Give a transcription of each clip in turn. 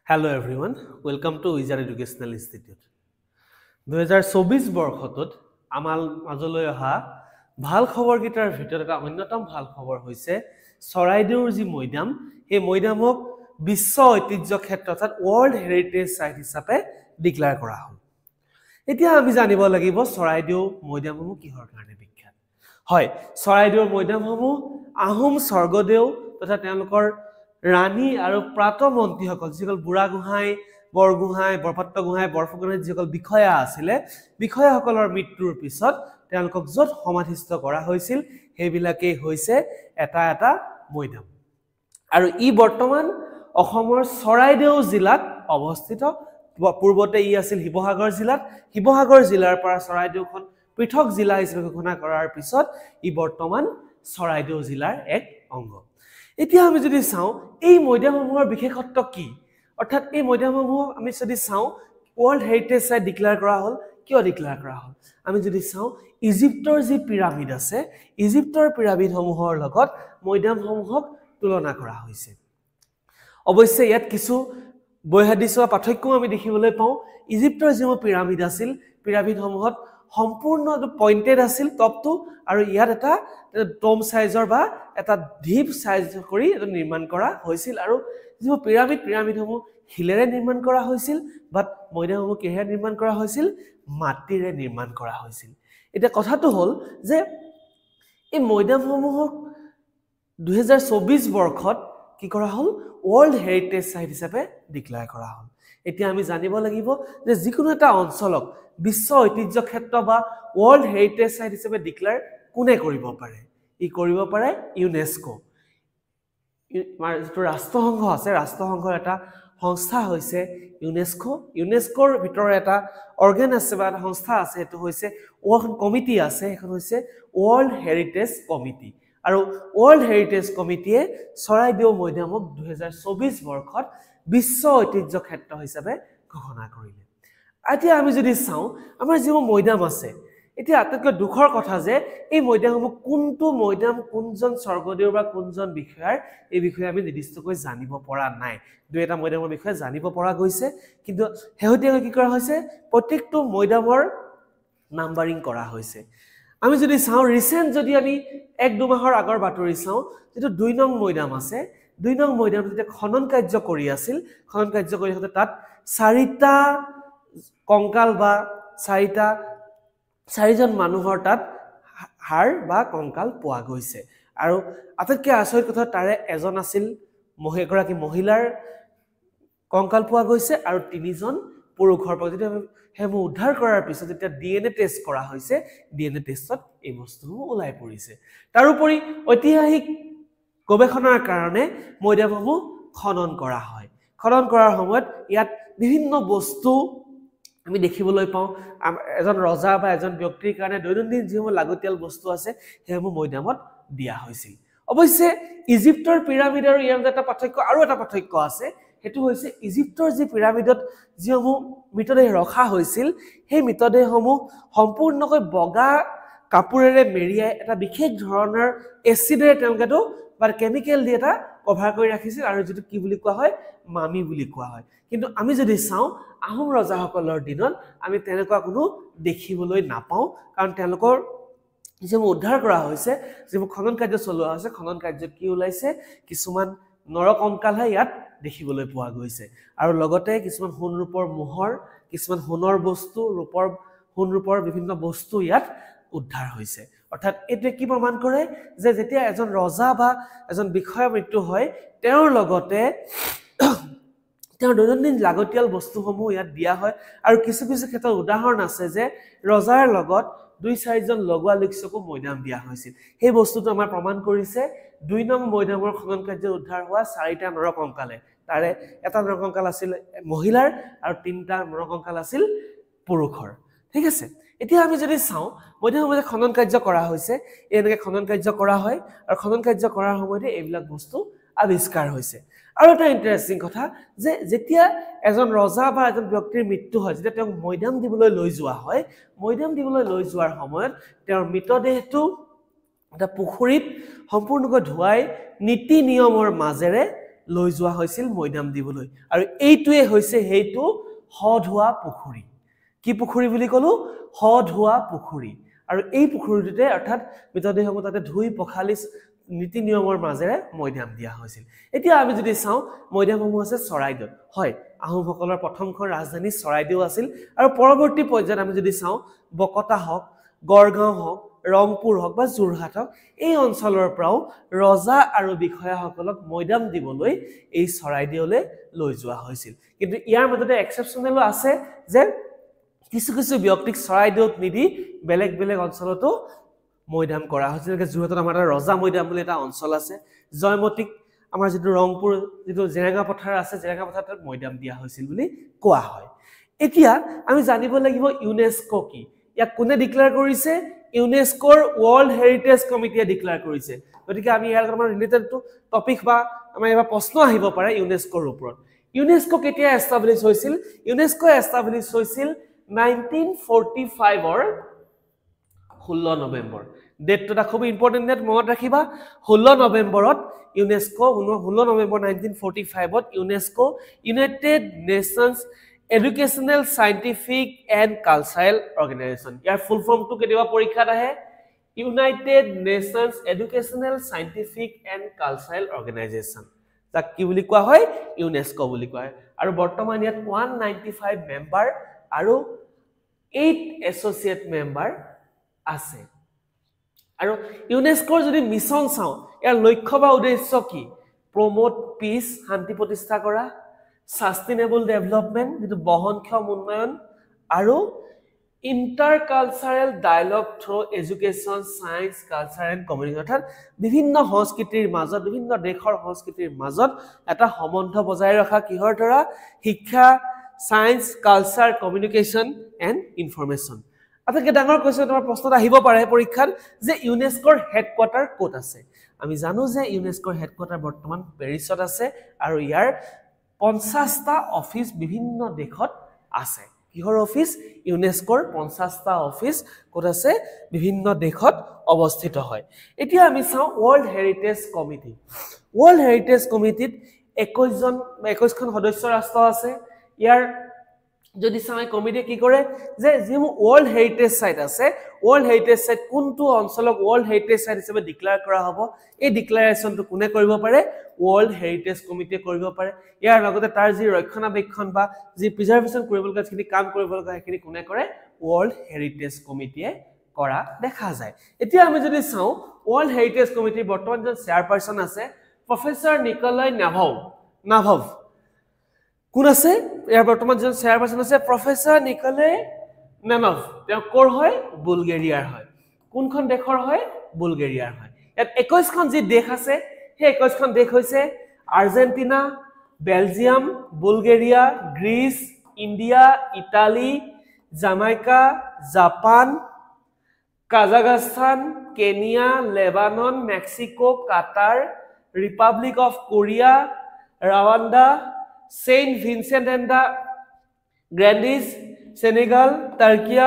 Hello everyone, welcome to Wizard Educational Institute. 2024 বৰ্ষত আমাৰ মাজলৈ অহা ভাল খবৰ গিটাৰ ভিতৰত এটা অন্যতম ভাল খবৰ হৈছে চৰাইদেউৰ যি মৈদাম এই মৈদামক বিশ্ব ঐতিহ্য ক্ষেত্ৰ অৰ্থাৎ ওয়াৰ্ল্ড হেৰিটেজ সাইট হিচাপে ডিক্লেয়াৰ কৰা হ'ল। এতিয়া আমি জানিব লাগিব চৰাইদেউ মৈদামসমূহ কিহৰ কাৰণে বিখ্যাত। হয়, চৰাইদেউৰ মৈদামসমূহ আহোম স্বৰ্গদেউ তথা তেওঁলোকৰ ৰাণী আৰু প্ৰাতমন্ত্ৰীসকল যিসকল বুঢ়াগোহাঁই বৰগোহাঁই বৰপাত্ৰ গোহাঁই বৰফুকনৰ যিসকল বিষয়া আছিলে বিষয়াসকলৰ মৃত্যুৰ পিছত তেওঁলোকক য'ত সমাধিস্থ কৰা হৈছিল সেইবিলাকেই হৈছে এটা মৈদাম আৰু ই বৰ্তমান অসমৰ চৰাইদেউ জিলাত অৱস্থিত। পূৰ্বতে ই আছিল শিৱসাগৰ জিলাৰ পৰা চৰাইদেউখন পৃথক জিলা হিচাপে ঘোষণা কৰাৰ পিছত ই বৰ্তমান চৰাইদেউ জিলাৰ এক অংগ। এতিয়া আমি যদি চাওঁ এই মৈদামসমূহৰ বিশেষত্ব কি অৰ্থাৎ এই মৈদামসমূহ আমি যদি চাওঁ ওয়াৰ্ল্ড হেৰিটেজ সাইট ডিক্লেয়াৰ কৰা হ'ল কিয় ডিক্লেয়াৰ কৰা হ'ল আমি যদি চাওঁ ইজিপ্তৰ যি পিৰামিড আছে ইজিপ্তৰ পিৰামিডসমূহৰ লগত মৈদামসমূহক তুলনা কৰা হৈছে। অৱশ্যে ইয়াত কিছু বৈসাদৃশ্য পাৰ্থক্য আমি দেখিবলৈ পাওঁ। ইজিপ্তৰ যিবোৰ পিৰামিড আছিল পিৰামিডসমূহত সম্পূৰ্ণ পইণ্টেড আছিল টপটো আৰু ইয়াত এটা ডম সাইজৰ বা এটা ঢিপ সাইজ কৰি এটা নিৰ্মাণ কৰা হৈছিল আৰু যিবোৰ পিৰামিডসমূহ শিলেৰে নিৰ্মাণ কৰা হৈছিল বাট মৈদামসমূহ কিহেৰে নিৰ্মাণ কৰা হৈছিল মাটিৰে নিৰ্মাণ কৰা হৈছিল। এতিয়া কথাটো হ'ল যে এই মৈদামসমূহক 2024 বৰ্ষত কি কৰা হ'ল ওয়াৰ্ল্ড হেৰিটেজ সাইট হিচাপে ডিক্লেয়াৰ কৰা হ'ল। এতিয়া আমি জানিব লাগিব যে যিকোনো এটা অঞ্চলক বিশ্ব ঐতিহ্য ক্ষেত্ৰ বা ওয়াৰ্ল্ড হেৰিটেজ সাইট হিচাপে ডিক্লেয়াৰ কোনে কৰিব পাৰে ই কৰিব পাৰে ইউনেস্কো। যিটো ৰাষ্ট্ৰসংঘ আছে ৰাষ্ট্ৰসংঘৰ এটা সংস্থা হৈছে ইউনেস্কোৰ ভিতৰৰ এটা অৰ্গেন আছে বা এটা সংস্থা আছে সেইটো হৈছে কমিটি আছে সেইখন হৈছে ওয়াৰ্ল্ড হেৰিটেজ কমিটি আৰু ওয়াৰ্ল্ড হেৰিটেজ কমিটিয়ে চৰাইদেউ মৈদামক 2024 বৰ্ষত বিশ্ব ঐতিহ্য ক্ষেত্ৰ হিচাপে ঘোষণা কৰিলে। এতিয়া আমি যদি চাওঁ আমাৰ যিবোৰ মৈদাম আছে এতিয়া আটাইতকৈ দুখৰ কথা যে এই মৈদামসমূহ কোনটো মৈদাম কোনজন স্বৰ্গদেউ বা কোনজন বিষয়াৰ এই বিষয়ে আমি নিৰ্দিষ্টকৈ জানিব পৰা নাই। দুই এটা মৈদামৰ বিষয়ে জানিব পৰা গৈছে কিন্তু শেহতীয়াকৈ কি কৰা হৈছে প্ৰত্যেকটো মৈদামৰ নাম্বাৰিং কৰা হৈছে। আমি যদি চাওঁ ৰিসেন্ট যদি আমি 1-2 মাহৰ আগৰ বাতৰি চাওঁ যেটো 2 নং মৈদাম আছে 2 নং মৈদাম যেতিয়া খনন কাৰ্য কৰি আছিল খনন কাৰ্য কৰি হতে তাত 4টা কংকাল বা 4জন মানুহৰ তাত হাড় বা কংকাল পোৱা গৈছে আৰু আটাইতকৈ আচৰিত কথা তাৰে এজন আছিল এগৰাকী মহিলাৰ কংকাল পোৱা গৈছে আৰু 3জন পুৰুষৰ পৰা যেতিয়া হেমু উদ্ধাৰ কৰাৰ পিছত যেতিয়া ডিএনএ টেষ্ট কৰা হৈছে ডিএনএ টেষ্টত এই বস্তুসমূহ ওলাই পৰিছে। তাৰোপৰি ঐতিহাসিক গৱেষণাৰ কাৰণে মৈদামসমূহ খনন কৰা হয়। খনন কৰাৰ সময়ত ইয়াত বিভিন্ন বস্তু আমি দেখিবলৈ পাওঁ এজন ৰজা বা এজন ব্যক্তিৰ কাৰণে দৈনন্দিন যিসমূহ লাগতিয়াল বস্তু আছে সেইসমূহ মৈদামত দিয়া হৈছিল। অৱশ্যে ইজিপ্তৰ পিৰামিড আৰু ইয়াৰ এটা পাৰ্থক্য আৰু এটা পাৰ্থক্য আছে সেইটো হৈছে ইজিপ্তৰ যি পিৰামিডত যিসমূহ মৃতদেহ ৰখা হৈছিল সেই মৃতদেহসমূহ সম্পূৰ্ণকৈ বগা কাপোৰেৰে মেৰিয়াই এটা বিশেষ ধৰণৰ এচিডেৰে তেওঁলোকেতো বা কেমিকেল দি এটা কভাৰ কৰি ৰাখিছিল আৰু যেটো কি বুলি কোৱা হয় মামি বুলি কোৱা হয়। কিন্তু আমি যদি চাওঁ আহোম ৰজাসকলৰ দিনত আমি তেনেকুৱা কোনো দেখিবলৈ নাপাওঁ কাৰণ তেওঁলোকৰ যিবোৰ উদ্ধাৰ কৰা হৈছে যিবোৰ খনন কাৰ্য চলোৱা হৈছে খনন কাৰ্যত কি ওলাইছে কিছুমান নৰকংকালহে ইয়াত দেখিবলৈ পোৱা গৈছে আৰু লগতে কিছুমান সোণ ৰূপৰ মোহৰ কিছুমান সোণৰ বস্তু সোণ ৰূপৰ বিভিন্ন বস্তু ইয়াত উদ্ধাৰ হৈছে। অৰ্থাৎ এটো কি প্ৰমাণ কৰে যে যেতিয়া এজন ৰজা বা এজন বিষয়াৰ মৃত্যু হয় তেওঁৰ লগতে তেওঁৰ দৈনন্দিন লাগতিয়াল বস্তুসমূহ ইয়াত দিয়া হয় আৰু কিছু ক্ষেত্ৰত উদাহৰণ আছে যে ৰজাৰ লগত 2-4জন লগোৱা লোকসকো মৈদাম দিয়া হৈছিল। সেই বস্তুটো আমাৰ প্ৰমাণ কৰিছে 2 নং মৈদামৰ খনন কাৰ্য উদ্ধাৰ হোৱা 4টা নৰকংকালে তাৰে এটা নৰকংকাল আছিল মহিলাৰ আৰু 3টা নৰকংকাল আছিল পুৰুষৰ। ঠিক আছে এতিয়া আমি যদি চাওঁ মৈদামসমূহ খনন কাৰ্য কৰা হৈছে এনেকৈ খনন কাৰ্য কৰা হয় আৰু খনন কাৰ্য কৰাৰ সময়তে এইবিলাক বস্তু আৱিষ্কাৰ হৈছে। আৰু এটা ইন্টাৰেষ্টিং কথা যে যেতিয়া এজন ৰজা বা এজন ব্যক্তিৰ মৃত্যু হয় যেতিয়া তেওঁক মৈদাম দিবলৈ লৈ যোৱা হয় মৈদাম দিবলৈ লৈ যোৱাৰ সময়ত তেওঁৰ মৃতদেহটো এটা পুখুৰীত সম্পূৰ্ণকৈ ধুৱাই নীতি নিয়মৰ মাজেৰে লৈ যোৱা হৈছিল মৈদাম দিবলৈ আৰু এইটোৱে হৈছে হেইটো হধোৱা পুখুৰী কি পুখুৰী বুলি কলো হধোৱা পুখুৰী আৰু এই পুখুৰীটোতে অৰ্থাৎ মৃতদেহসমূহ তাতে ধুই পখালি নীতি নিয়মৰ মাজেৰে মৈদাম দিয়া হৈছিল এতিয়া আমি যদি চাওঁ মৈদামসমূহ আছে চৰাইদেউ হয় আহোমসকলৰ প্ৰথমখন ৰাজধানী চৰাইদেউ আছিল আৰু পৰৱৰ্তী পৰ্যায়ত আমি যদি চাওঁ বকতা হওক গড়গাঁও হওক ৰংপুৰ হওক বা যোৰহাট হওক এই অঞ্চলৰ পৰাও ৰজা আৰু বিষয়াসকলক মৈদাম দিবলৈ এই চৰাইদেউলৈ লৈ যোৱা হৈছিল কিন্তু ইয়াৰ মাজতে এক্সেপচনেলো আছে যে কিছু কিছু ব্যক্তিক চৰাইদেউত নিদি বেলেগ বেলেগ অঞ্চলতো মৈদাম কৰা হৈছিল যেনেকৈ যোৰহাটত আমাৰ ৰজা মৈদাম বুলি এটা অঞ্চল আছে জয়মতীক আমাৰ যিটো ৰংপুৰ যিটো জেৰেঙা পথাৰ আছে জেৰেঙা পথাৰত মৈদাম দিয়া হৈছিল বুলি কোৱা হয় এতিয়া আমি জানিব লাগিব ইউনেস্কো কি ইয়াক কোনে ডিক্লেয়াৰ কৰিছে ইউনেস্কোৰ ৱৰ্ল্ড হেৰিটেজ কমিটিয়ে ডিক্লেয়াৰ কৰিছে গতিকে আমি ইয়াৰ লগত ৰিলেটেড টপিক বা আমাৰ এবাৰ প্ৰশ্ন আহিব পাৰে ইউনেস্কোৰ ওপৰত ইউনেস্কো কেতিয়া এষ্টাব্লিছ হৈছিল ইউনেস্কো এষ্টাব্লিছ হৈছিল 1945 ৰ 16 নৱেম্বৰ ডেটটা খুব ইম্পৰ্টেন্ট ডেট মনত ৰাখিবা 16 নৱেম্বৰত ইউনেস্কো 16 নৱেম্বৰ 1945 ত UNESCO United Nations Educational Scientific and Cultural Organization ইয়াৰ ফুল ফৰ্মটো কেতিয়াবা পৰীক্ষাত আহে United Nations Educational Scientific and Cultural Organization যাক কি বুলি কোৱা হয় ইউনেস্কো বুলি কোৱা হয় আৰু বৰ্তমান ইয়াত 195 মেম্বাৰ আৰু 8 এছ'চিয়েট মেম্বাৰ আছে আৰু ইউনেস্কোৰ যদি মিছন চাওঁ ইয়াৰ লক্ষ্য বা উদ্দেশ্য কি প্ৰমোট পিস শান্তি প্ৰতিষ্ঠা কৰা সাস্টেইনেবল ডেভেলপমেন্ট যেটো বহনক্ষম উন্নয়ন আৰু intercultural dialogue through education science culture and community অৰ্থাৎ বিভিন্ন সংস্কৃতিৰ মাজত বিভিন্ন দেশৰ সংস্কৃতিৰ মাজত এটা সম্বন্ধ বজাই ৰখা কিহৰ দ্বাৰা শিক্ষা science culture communication and information আটাইতকৈ ডাঙৰ কোৱেশ্চন তোমাৰ প্ৰশ্নত আহিব পাৰে পৰীক্ষাত যে ইউনেস্কোৰ হেডকোৱাৰ্টাৰ ক'ত আছে আমি জানো যে ইউনেস্কোৰ হেডকোৱাৰ্টাৰ বৰ্তমান পেৰিছত আছে আৰু ইয়াৰ 50টা অফিচ বিভিন্ন দেশত আছে কিহৰ অফিচ ইউনেস্কোৰ 50টা অফিচ ক'ত আছে বিভিন্ন দেশত অৱস্থিত হয় এতিয়া আমি চাওঁ World Heritage Committee World Heritage কমিটিত 21খন সদস্য ৰাষ্ট্ৰ আছে ইয়াৰ যদি চাই কমিটিয়ে কি কৰে যে যিমু ৱৰ্ল্ড হেৰিটেজ সাইট আছে ৱৰ্ল্ড হেৰিটেজ সাইট কোনটো অঞ্চলক ৱৰ্ল্ড হেৰিটেজ সাইট হিচাপে ডিক্লেয়াৰ কৰা হ'ব এই ডিক্লেয়াৰেশ্যনটো কোনে কৰিব পাৰে ৱৰ্ল্ড হেৰিটেজ কমিটিয়ে কৰিব পাৰে ইয়াৰ লগতে তাৰ যি ৰক্ষণাবেক্ষণ বা যি প্ৰিজাৰ্ভেশ্যন কৰিবলগা যিখিনি কাম কৰিবলগা সেইখিনি কোনে কৰে ৱৰ্ল্ড হেৰিটেজ কমিটিয়ে কৰা দেখা যায় এতিয়া আমি যদি চাওঁ ৱৰ্ল্ড হেৰিটেজ কমিটিৰ বৰ্তমান যে চেয়াৰপাৰসন আছে প্ৰফেসৰ নিকলাই নাভভ কোন আছে ইয়াৰ বৰ্তমান যে চেয়াৰপাৰসন আছে প্ৰফেসৰ নিকলাই নাভভ তেওঁ কৰ হয় বুলগেৰিয়াৰ হয় কোনখন দেশৰ হয় বুলগেৰিয়াৰ হয় ইয়াত 21খন যি দেশ আছে সেই 21খন দেশ হৈছে Argentina Belgium Bulgaria Greece India Italy Jamaica Japan Kazakhstan Kenya Lebanon Mexico Qatar republic of Korea Rwanda Saint Vincent and the Grenadines, Senegal, Turkey,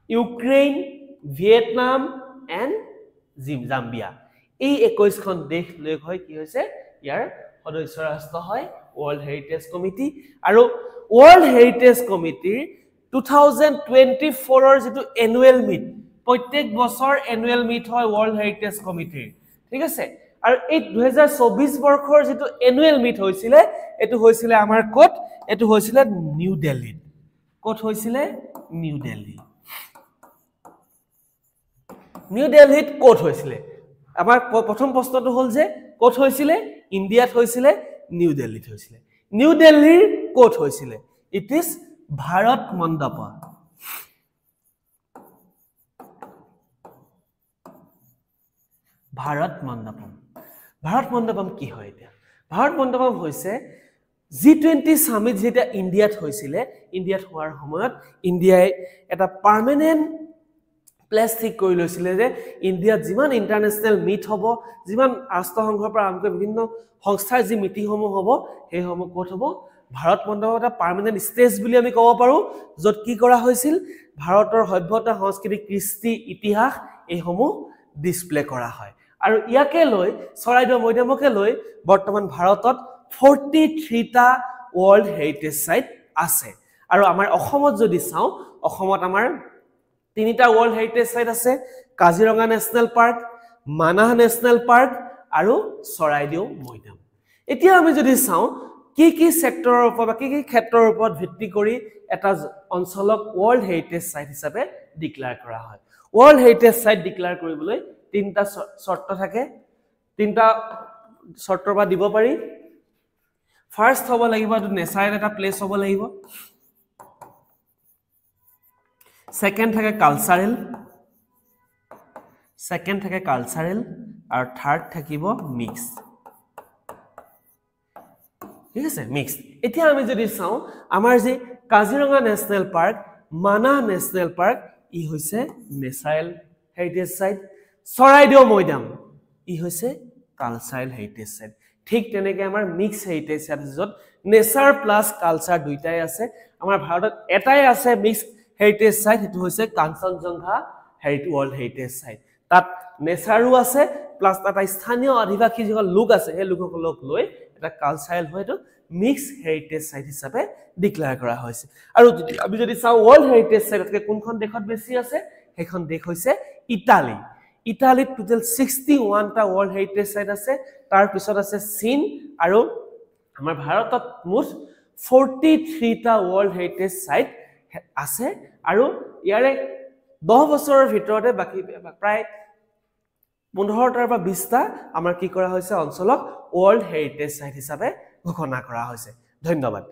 Ukraine, Vietnam and Zambia. এই 21খন দেশ লৈ হয় কি হৈছে ইয়াৰ সদস্য ৰাষ্ট্ৰ হয় ৱৰ্ল্ড হেৰিটেজ কমিটি আৰু ৱৰ্ল্ড হেৰিটেজ কমিটিৰ 2024 ৰ যেটো এনুৱেল মিট প্ৰত্যেক বছৰ এনুৱেল মিট হয় ৱৰ্ল্ড হেৰিটেজ কমিটিৰ ঠিক আছে আৰু এই 2024 বৰ্ষৰ যেটো এনুৱেল মিট হৈছিল এটো হৈছিল আমাৰ কোট এটো হৈছিল নিউ দিল্লী কোট হৈছিল নিউ দিল্লীত কোট হৈছিল আমাৰ প্ৰথম প্ৰশ্নটো হল যে কোট হৈছিল ইন্ডিয়াত হৈছিল নিউ দিল্লীত হৈছিল নিউ দিল্লীৰ কোট হৈছিল ইট ইজ ভাৰত মণ্ডপম ভাৰত মণ্ডপম কি হয় এতিয়া ভাৰত মণ্ডপম হৈছে G20 সামিট যেটা ইন্ডিয়াত হৈছিল ইন্ডিয়াত হোৱাৰ সময়ত ইন্ডিয়াই এটা পাৰ্মানেন্ট প্লেস ঠিক কৰি লৈছিল যে ইন্ডিয়াত যিমান ইন্টাৰনেশনাল মিট হ'ব যিমান ৰাষ্ট্ৰসংঘৰ পৰা আৰম্ভ কৰি বিভিন্ন সংস্থাৰ যি মিটিংসমূহ হ'ব সেই সমূহ ক'ত হ'ব ভাৰত মণ্ডপম এটা পাৰ্মানেন্ট ষ্টেজ বুলি আমি ক'ব পাৰো য'ত কি কৰা হৈছিল ভাৰতৰ সভ্যতা সংস্কৃতি কৃষ্টি ইতিহাস এই সমূহ ডিসপ্লে কৰা হয় আৰু ইয়াকে লৈ চৰাইদেউ মৈদামকে লৈ বৰ্তমান ভাৰতত 43 টা ওয়াৰ্ল্ড হেৰিটেজ সাইট আছে আৰু আমাৰ অসমত যদি চাও অসমত আমাৰ তিনিটা ওয়াৰ্ল্ড হেৰিটেজ সাইট আছে Kaziranga National Park Manas National park আৰু চৰাইদেউ মৈদাম এতিয়া আমি যদি চাও কি সেক্টৰৰ ওপৰত বা কি ক্ষেত্ৰৰ ওপৰত ভিত্তি কৰি এটা অঞ্চলক ওয়াৰ্ল্ড হেৰিটেজ সাইট হিচাপে ডিক্লেয়াৰ কৰা হয় ওয়াৰ্ল্ড হেৰিটেজ সাইট ডিক্লেয়াৰ কৰিবলৈ তিনটা শৰ্ত থাকে তিনটা শৰ্তৰ পৰা দিব পাৰি ফাৰ্স্ট হ'ব লাগিব এটো নেচাৰেল এটা প্লেস হ'ব লাগিব সেকেন্ড থাকে কালচাৰেল আৰু থাৰ্ড থাকিব মিক্স ঠিক আছে মিক্স এতিয়া আমি যদি চাও আমাৰ যে Kaziranga National Park Manas National Park ই হৈছে natural heritage site Charaideo Moidam ই হৈছে কালচাৰেল হেৰিটেজ সাইট ঠিক তেনেকৈ আমাৰ মিক্স হেৰিটেজ সাইট যত নেচাৰ প্লাস কালচাৰ দুইটাই আছে আমাৰ ভাৰতত এটাই আছে মিক্স হেৰিটেজ সাইট হেতু হৈছে কাঞ্চনজংঘা ওয়াৰ্ল্ড হেৰিটেজ সাইট তাত নেচাৰো আছে প্লাস এটা স্থানীয় আদিবাসী যিসকল লোক আছে সেই লোকসকলক লৈ এটা কালচাৰেল হয়তো মিক্স হেৰিটেজ সাইট হিচাপে ডিক্লেয়াৰ কৰা হৈছে আৰু আমি যদি চাও ওয়াৰ্ল্ড হেৰিটেজ সাইটতকে কোনখন দেশত বেছি আছে সেইখন দেশ হৈছে ইটালীত টোটাল 61 টা ওয়াৰ্ল্ড হেৰিটেজ সাইট আছে তাৰ পিছত আছে চীন আৰু আমাৰ ভাৰতত মুঠ 43 টা ওয়াৰ্ল্ড হেৰিটেজ সাইট আছে আৰু ইয়াৰে 10 বছৰৰ ভিতৰতে বাকি প্ৰায় 15 টাৰ পৰা 20 টা আমাৰ কি কৰা হৈছে অঞ্চলক ওয়াৰ্ল্ড হেৰিটেজ সাইট হিচাপে ঘোষণা কৰা হৈছে ধন্যবাদ